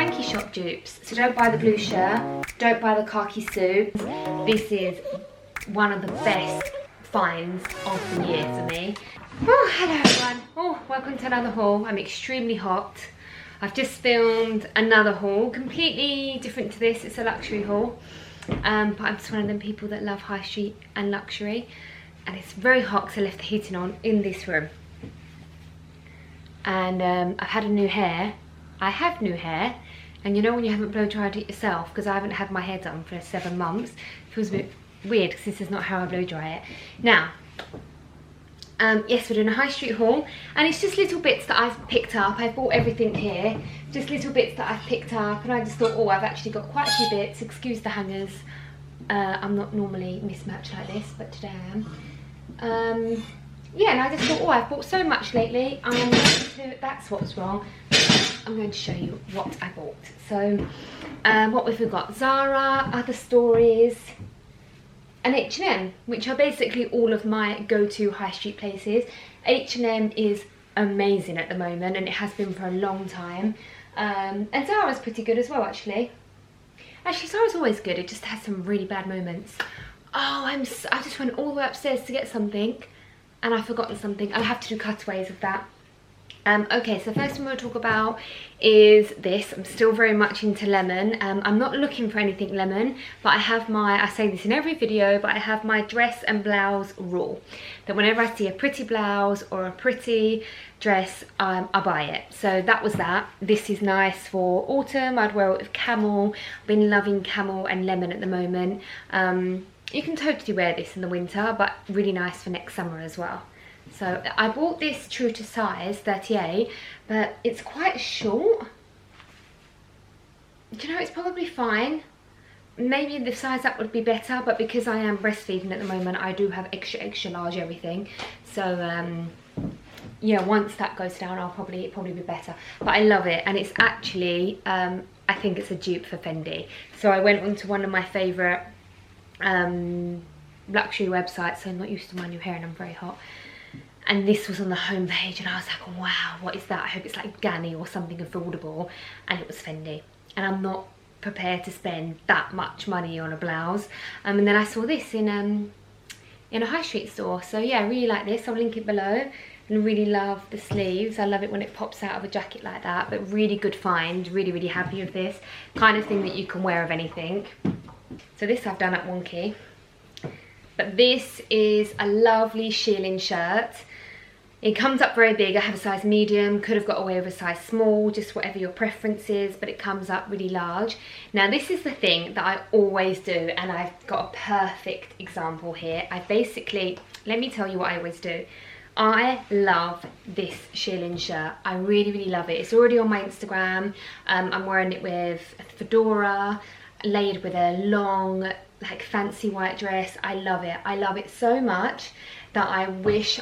Frankie shop dupes. So don't buy the blue shirt, don't buy the khaki suit. This is one of the best finds of the year for me. Oh, hello everyone. Oh, welcome to another haul. I'm extremely hot. I've just filmed another haul, completely different to this. It's a luxury haul. But I'm just one of them people that love high street and luxury. And it's very hot because I left the heating on in this room. And I've had a new hair. I have new hair. And you know when you haven't blow dried it yourself, because I haven't had my hair done for 7 months. It feels a bit weird because this is not how I blow dry it. Now, yes, we're doing a high street haul. And it's just little bits that I've picked up. I've bought everything here. Just little bits that I've picked up. And I just thought, oh, I've actually got quite a few bits. Excuse the hangers. I'm not normally mismatched like this, but today I am. Yeah, and I just thought, oh, I've bought so much lately. That's what's wrong. I'm going to show you what I bought. So, what have we got? Zara, Other Stories, and H&M, which are basically all of my go-to high street places. H&M is amazing at the moment, and it has been for a long time. And Zara's pretty good as well, actually. Actually, Zara's always good. It just has some really bad moments. Oh, I just went all the way upstairs to get something, and I've forgotten something. I'll have to do cutaways of that. Okay, so first thing we'll talk about is this. I'm still very much into lemon. I'm not looking for anything lemon, but I have I say this in every video, but I have my dress and blouse rule. That whenever I see a pretty blouse or a pretty dress, I buy it. So that was that. This is nice for autumn. I'd wear it with camel. I've been loving camel and lemon at the moment. You can totally wear this in the winter, but really nice for next summer as well. So I bought this true to size, 38, but it's quite short. Do you know, it's probably fine. Maybe the size up would be better, but because I am breastfeeding at the moment, I do have extra large everything. So yeah, once that goes down, it'll probably be better. But I love it, and it's actually I think it's a dupe for Fendi. So I went onto one of my favourite luxury websites. So I'm not used to my new hair and I'm very hot. And this was on the homepage, and I was like, wow, what is that? I hope it's like Ganni or something affordable. And it was Fendi. And I'm not prepared to spend that much money on a blouse. And then I saw this in a high street store. So yeah, I really like this. I'll link it below. And really love the sleeves. I love it when it pops out of a jacket like that. But really good find. Really, really happy with this. Kind of thing that you can wear of anything. So this I've done at Wonky. But this is a lovely shearling shirt. It comes up very big. I have a size medium, could have got away with a size small, just whatever your preference is, but it comes up really large. Now this is the thing that I always do, and I've got a perfect example here. I basically, let me tell you what I always do. I love this shearling shirt. I really, really love it. It's already on my Instagram. I'm wearing it with a fedora, layered with a long, like fancy white dress. I love it. I love it so much that I wish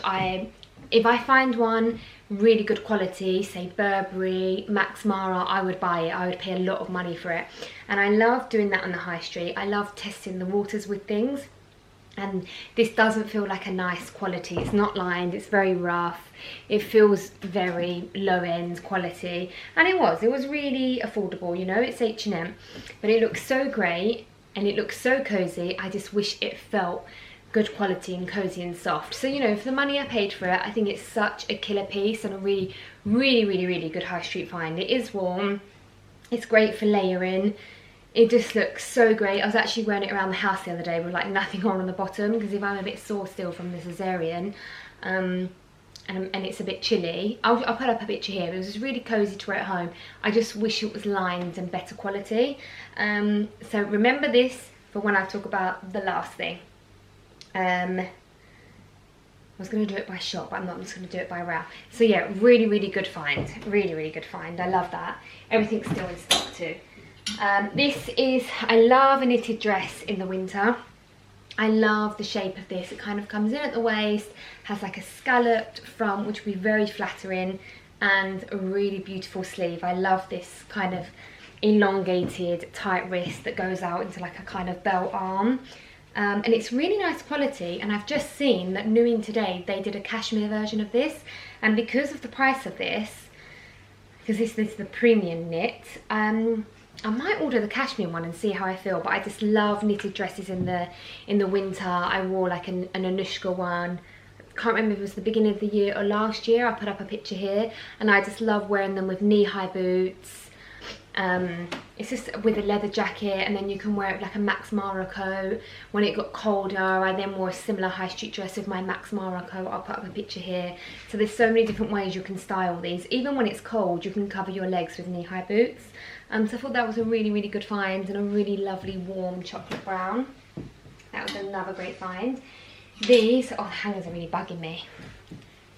if I find one really good quality, say Burberry, Max Mara, I would buy it. I would pay a lot of money for it. And I love doing that on the high street. I love testing the waters with things. And this doesn't feel like a nice quality. It's not lined, it's very rough. It feels very low-end quality. And it was really affordable, you know, it's H&M. But it looks so great and it looks so cozy. I just wish it felt good quality and cozy and soft. So, you know, for the money I paid for it, I think it's such a killer piece and a really, really, really, really good high street find. It is warm. It's great for layering. It just looks so great. I was actually wearing it around the house the other day with like nothing on the bottom, because if I'm a bit sore still from the cesarean and it's a bit chilly, I'll put up a picture here. It was just really cozy to wear at home. I just wish it was lined and better quality. So remember this for when I talk about the last thing. I was going to do it by shop, but I'm not. I'm just going to do it by row. So yeah, really, really good find. Really, really good find. I love that. Everything's still in stock too. I love a knitted dress in the winter. I love the shape of this. It kind of comes in at the waist, has like a scalloped front, which would be very flattering, and a really beautiful sleeve. I love this kind of elongated tight wrist that goes out into like a kind of belt arm. And it's really nice quality, and I've just seen that new in today they did a cashmere version of this, and because of the price of this, because this is the premium knit. I might order the cashmere one and see how I feel, but I just love knitted dresses in the winter. I wore like an Anushka one. Can't remember if it was the beginning of the year or last year. I put up a picture here, and I just love wearing them with knee-high boots. It's just with a leather jacket, and then you can wear it with like a Max Mara coat. When it got colder, I then wore a similar high street dress with my Max Mara coat. I'll put up a picture here. So there's so many different ways you can style these. Even when it's cold, you can cover your legs with knee-high boots. So I thought that was a really, really good find, and a really lovely warm chocolate brown. That was another great find. These, oh, the hangers are really bugging me.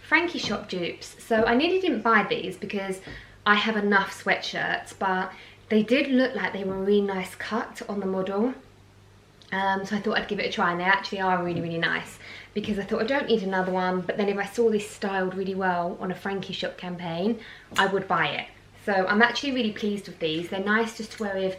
Frankie Shop dupes. So I nearly didn't buy these because I have enough sweatshirts, but they did look like they were a really nice cut on the model. So I thought I'd give it a try, and they actually are really, really nice, because I thought I don't need another one, but then if I saw this styled really well on a Frankie Shop campaign, I would buy it. So I'm actually really pleased with these. They're nice just to wear with,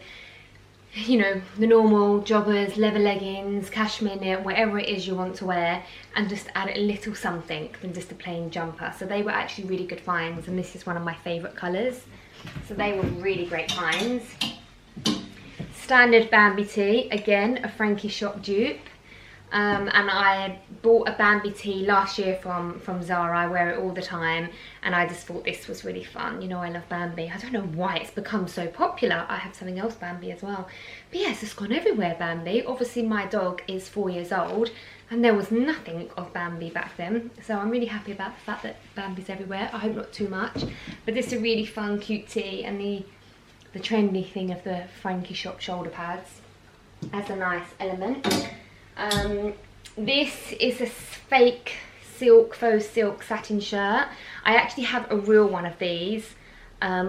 you know, the normal joggers, leather leggings, cashmere knit, whatever it is you want to wear, and just add a little something than just a plain jumper. So they were actually really good finds, and this is one of my favourite colours. So they were really great finds. Standard Bambi tee, again a Frankie Shop dupe. And I bought a Bambi tee last year from Zara. I wear it all the time, and I just thought this was really fun. You know, I love Bambi. I don't know why it's become so popular. I have something else Bambi as well. But yeah, it's just gone everywhere, Bambi. Obviously my dog is 4 years old, and there was nothing of Bambi back then. So I'm really happy about the fact that Bambi's everywhere. I hope not too much. But this is a really fun, cute tee, and the trendy thing of the Frankie Shop shoulder pads as a nice element. This is a fake silk, faux silk satin shirt. I actually have a real one of these,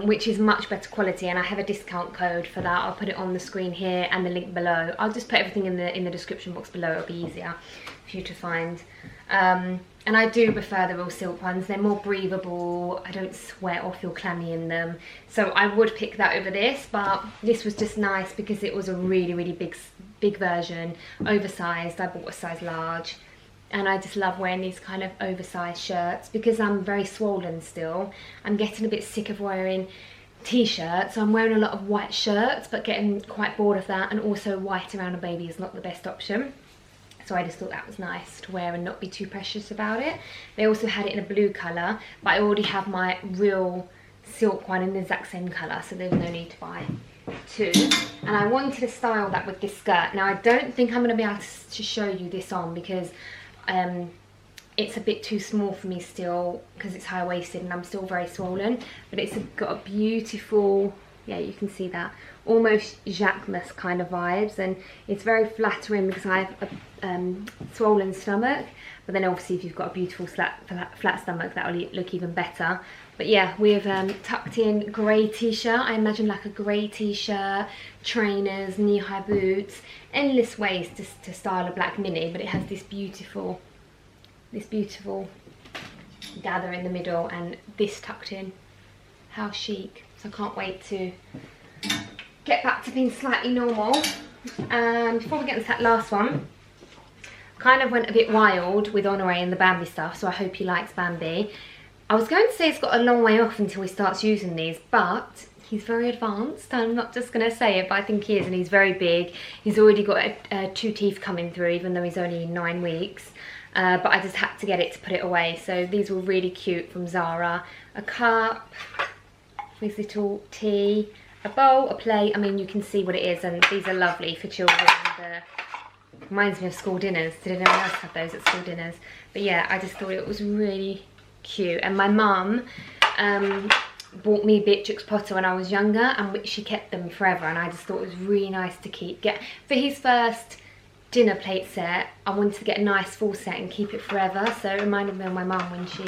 which is much better quality, and I have a discount code for that. I'll put it on the screen here and the link below. I'll just put everything in the description box below. It'll be easier for you to find. And I do prefer the real silk ones. They're more breathable. I don't sweat or feel clammy in them. So I would pick that over this, but this was just nice because it was a really, really big version, oversized. I bought a size large, and I just love wearing these kind of oversized shirts because I'm very swollen still. I'm getting a bit sick of wearing t-shirts, so I'm wearing a lot of white shirts, but getting quite bored of that, and also white around a baby is not the best option. So I just thought that was nice to wear and not be too precious about it. They also had it in a blue colour, but I already have my real silk one in the exact same colour, so there's no need to buy two. And I wanted to style that with this skirt. Now I don't think I'm going to be able to show you this on because it's a bit too small for me still, because it's high-waisted and I'm still very swollen. But it's got a beautiful, yeah, you can see that, almost Jacquemus kind of vibes, and it's very flattering because I have a swollen stomach. But then obviously if you've got a beautiful flat stomach, that'll look even better. But yeah, we've tucked in grey t-shirt. I imagine like a grey t-shirt, trainers, knee-high boots, endless ways to style a black mini, but it has this beautiful gather in the middle, and this tucked in. How chic. So I can't wait to get back to being slightly normal. Before we get into that last one, kind of went a bit wild with Honore and the Bambi stuff, so I hope he likes Bambi. I was going to say it's got a long way off until he starts using these, but he's very advanced. I'm not just going to say it, but I think he is, and he's very big. He's already got 2 teeth coming through, even though he's only 9 weeks. But I just had to get it to put it away. So these were really cute from Zara. A cup, his little tea, a bowl, a plate. I mean, you can see what it is, and these are lovely for children. Reminds me of school dinners. Did anyone else have those at school dinners? But yeah, I just thought it was really cute. And my mum bought me Beatrix Potter when I was younger, and she kept them forever, and I just thought it was really nice to get for his first dinner plate set. I wanted to get a nice full set and keep it forever, so it reminded me of my mum when she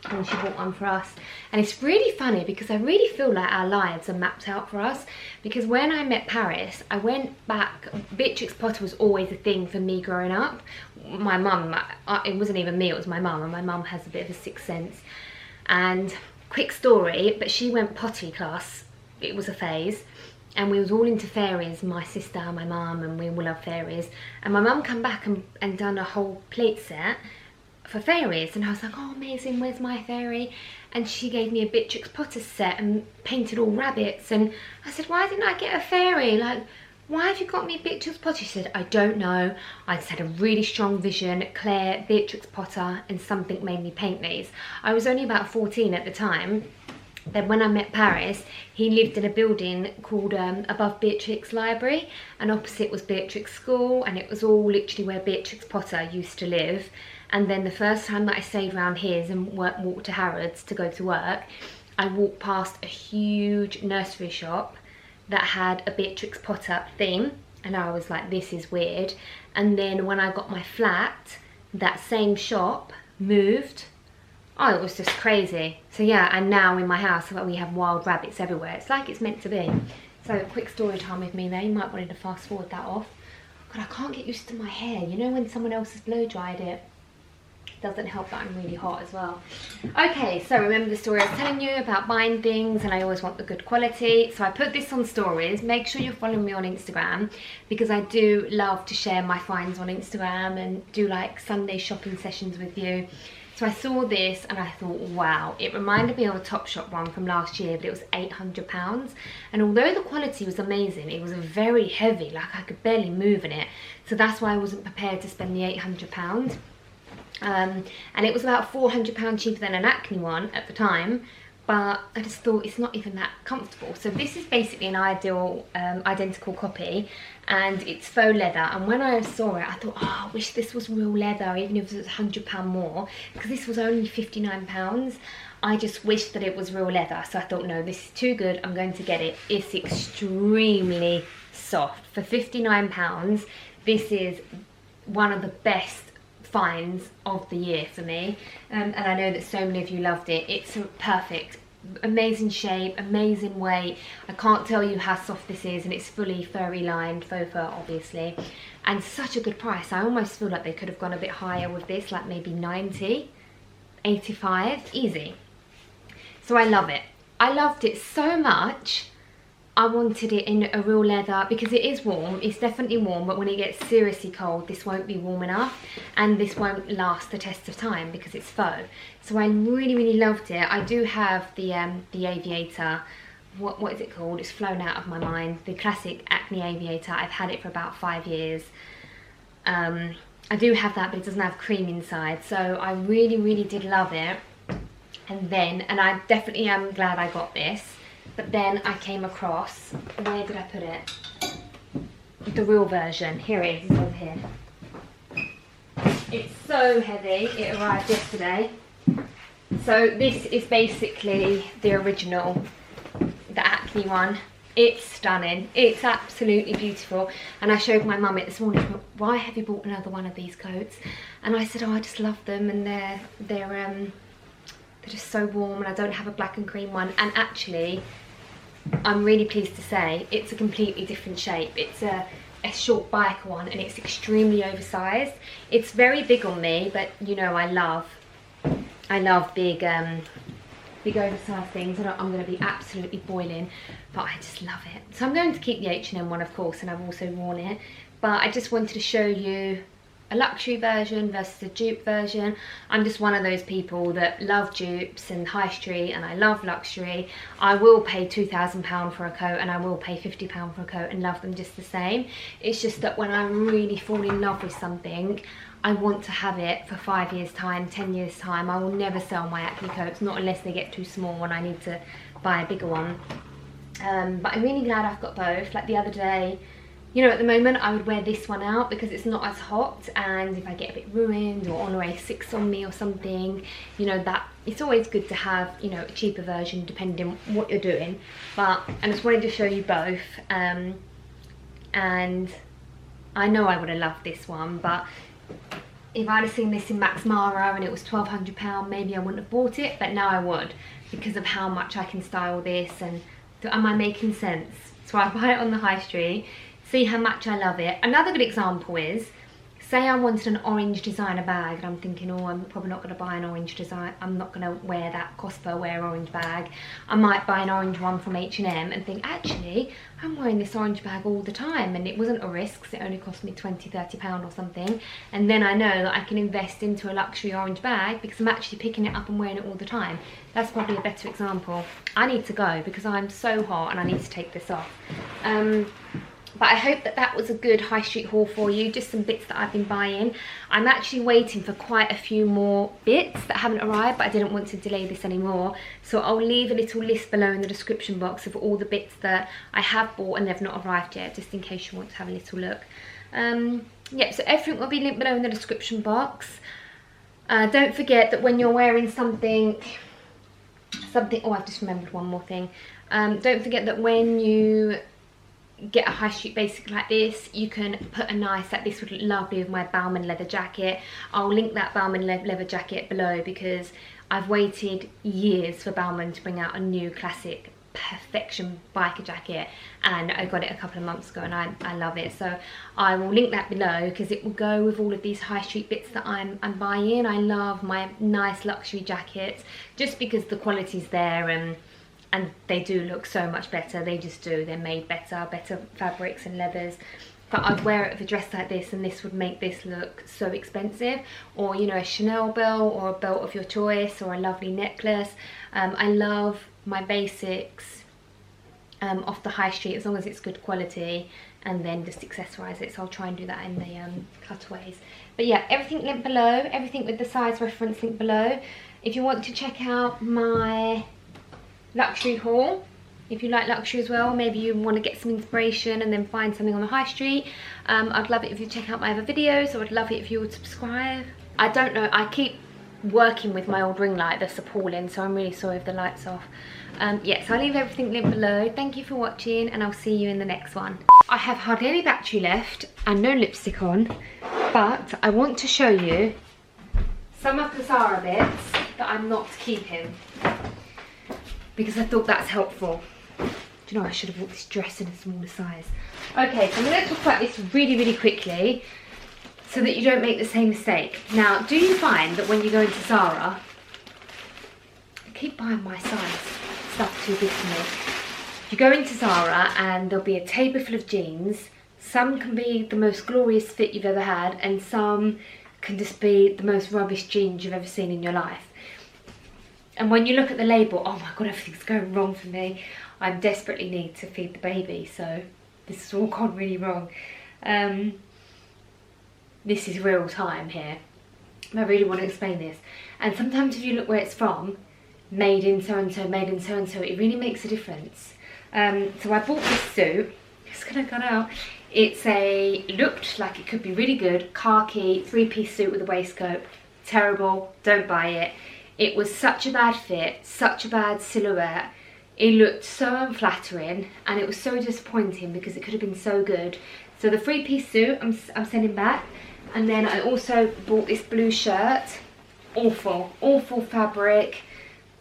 bought one for us. And it's really funny because I really feel like our lives are mapped out for us, because when I met Paris, I went back. Beatrix Potter was always a thing for me growing up. My mum, it wasn't even me, it was my mum, and my mum has a bit of a sixth sense. And quick story, but she went pottery class, it was a phase, and we was all into fairies, my sister, my mum, and we all love fairies. And my mum come back and done a whole plate set, for fairies, and I was like, oh amazing, where's my fairy? And she gave me a Beatrix Potter set and painted all rabbits, and I said, why didn't I get a fairy? Like, why have you got me Beatrix Potter? She said, I don't know, I just had a really strong vision, Claire, Beatrix Potter, and something made me paint these. I was only about 14 at the time. Then when I met Paris, he lived in a building called Above Beatrix Library, and opposite was Beatrix School, and it was all literally where Beatrix Potter used to live. And then the first time that I stayed around his and walked to Harrods to go to work, I walked past a huge nursery shop that had a Beatrix Potter theme, and I was like, this is weird. And then when I got my flat, that same shop moved. Oh, it was just crazy. So yeah, and now in my house we have wild rabbits everywhere. It's like it's meant to be. So quick story time with me there. You might want to fast forward that off. God, I can't get used to my hair. You know when someone else has blow dried it? Doesn't help that I'm really hot as well. Okay, so remember the story I was telling you about buying things, and I always want the good quality. So I put this on stories. Make sure you're following me on Instagram, because I do love to share my finds on Instagram and do like Sunday shopping sessions with you. So I saw this and I thought, wow, it reminded me of a Topshop one from last year, but it was £800. And although the quality was amazing, it was very heavy, like I could barely move in it. So that's why I wasn't prepared to spend the £800. And it was about £400 cheaper than an Acne one at the time, but I just thought it's not even that comfortable. So this is basically an identical copy, and it's faux leather. And when I saw it, I thought, oh, I wish this was real leather, even if it was £100 more, because this was only £59. I just wish that it was real leather. So I thought, no, this is too good, I'm going to get it. It's extremely soft. For £59, this is one of the best finds of the year for me, and I know that so many of you loved it. It's perfect, amazing shape, amazing weight. I can't tell you how soft this is, and it's fully furry lined, faux fur obviously, and such a good price. I almost feel like they could have gone a bit higher with this, like maybe 90, 85, easy. So I love it. I loved it so much I wanted it in a real leather, because it is warm, it's definitely warm, but when it gets seriously cold, this won't be warm enough, and this won't last the test of time because it's faux. So I really, really loved it. I do have the aviator, what is it called? It's flown out of my mind. The classic Acne aviator. I've had it for about 5 years. I do have that, but it doesn't have cream inside. So I really, really did love it. And I definitely am glad I got this. But then I came across, where did I put it? The real version. Here it is, it's over here. It's so heavy, it arrived yesterday. So this is basically the original, the Acne one. It's stunning, it's absolutely beautiful. And I showed my mum it this morning. She went, why have you bought another one of these coats? And I said, oh, I just love them, and they're just so warm, and I don't have a black and cream one. And actually, I'm really pleased to say it's a completely different shape. It's a short biker one, and it's extremely oversized. It's very big on me, but you know I love big oversized things. I'm going to be absolutely boiling, but I just love it. So I'm going to keep the H&M one, of course, and I've also worn it, but I just wanted to show you a luxury version versus a dupe version. I'm just one of those people that love dupes and high street, and I love luxury. I will pay £2,000 for a coat, and I will pay £50 for a coat and love them just the same. It's just that when I really fall in love with something, I want to have it for 5 years time, 10 years time. I will never sell my Acne coats, not unless they get too small and I need to buy a bigger one. But I'm really glad I've got both. Like the other day, you know, at the moment I would wear this one out because it's not as hot, and if I get a bit ruined or on a 6 on me or something, you know, that it's always good to have, you know, a cheaper version depending on what you're doing. But I just wanted to show you both, and I know I would have loved this one, but if I'd have seen this in Max Mara and it was £1,200, maybe I wouldn't have bought it, but now I would, because of how much I can style this. And am I making sense? So I buy it on the high street, see how much I love it. Another good example is, say I wanted an orange designer bag and I'm thinking, oh, I'm probably not going to buy an orange design, I'm not going to wear that cost per wear orange bag. I might buy an orange one from H&M and think, actually, I'm wearing this orange bag all the time and it wasn't a risk because it only cost me £20–30 or something. And then I know that I can invest into a luxury orange bag because I'm actually picking it up and wearing it all the time. That's probably a better example. I need to go because I'm so hot and I need to take this off. But I hope that that was a good high street haul for you, just some bits that I've been buying. I'm actually waiting for quite a few more bits that haven't arrived, but I didn't want to delay this anymore. So I'll leave a little list below in the description box of all the bits that I have bought and they've not arrived yet, just in case you want to have a little look. Yep, so everything will be linked below in the description box. Don't forget that when you're wearing something, oh, I've just remembered one more thing. Don't forget that when you get a high street basic like this, you can put a nice, like this would look lovely with my Bauman leather jacket. I'll link that Bauman leather jacket below because I've waited years for Bauman to bring out a new classic perfection biker jacket, and I got it a couple of months ago and I love it. So I will link that below because it will go with all of these high street bits that I'm buying. I love my nice luxury jackets just because the quality's there, and they do look so much better. They just do. They're made better fabrics and leathers. But I'd wear it with a dress like this and this would make this look so expensive. Or, you know, a Chanelle belt or a belt of your choice or a lovely necklace. I love my basics off the high street as long as it's good quality, and then just accessorize it. So I'll try and do that in the cutaways. But yeah, everything linked below, everything with the size reference linked below. If you want to check out my luxury haul, if you like luxury as well, maybe you want to get some inspiration and then find something on the high street, I'd love it if you check out my other videos. I would love it if you would subscribe. I don't know, I keep working with my old ring light that's appalling, so I'm really sorry if the light's off. Yeah, so I'll leave everything linked below. Thank you for watching and I'll see you in the next one. I have hardly any battery left and no lipstick on, but I want to show you some of the Zara bits that I'm not keeping, because I thought that's helpful. Do you know, I should have bought this dress in a smaller size. Okay, so I'm going to talk about this really, really quickly so that you don't make the same mistake. Now, do you find that when you go into Zara, I keep buying my size stuff too big for me. You go into Zara and there'll be a table full of jeans. Some can be the most glorious fit you've ever had, and some can just be the most rubbish jeans you've ever seen in your life. And when you look at the label, oh my god, everything's going wrong for me. I desperately need to feed the baby, so this has all gone really wrong. This is real time here. I really want to explain this. And sometimes if you look where it's from, made in so-and-so, made in so-and-so, it really makes a difference. So I bought this suit. It's gonna cut out. It looked like it could be really good, khaki, 3-piece suit with a waistcoat. Terrible, don't buy it. It was such a bad fit, such a bad silhouette. It looked so unflattering and it was so disappointing because it could have been so good. So the 3-piece suit I'm sending back. And then I also bought this blue shirt. Awful, awful fabric,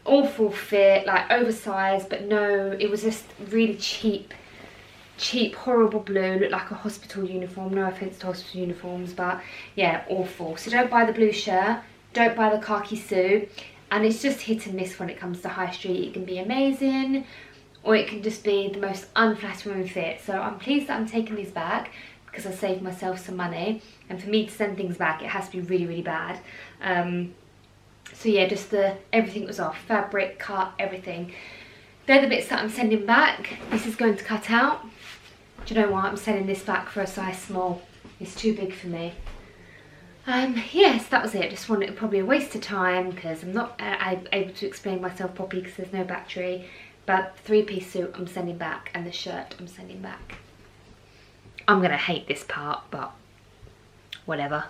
awful fit, like oversized, but no, it was just really cheap, horrible blue, looked like a hospital uniform. No offense to hospital uniforms, but yeah, awful. So don't buy the blue shirt. Don't buy the khaki suit, and it's just hit and miss when it comes to high street. It can be amazing or it can just be the most unflattering fit. So I'm pleased that I'm taking these back because I saved myself some money, and for me to send things back it has to be really, really bad. So yeah, just everything was off, fabric, cut, everything. They're the bits that I'm sending back. This is going to cut out. Do you know what, I'm sending this back for a size small. It's too big for me. Yes, that was it. Just wanted, probably a waste of time because I'm not able to explain myself properly because there's no battery. But the 3-piece suit I'm sending back and the shirt I'm sending back. I'm gonna hate this part, but whatever.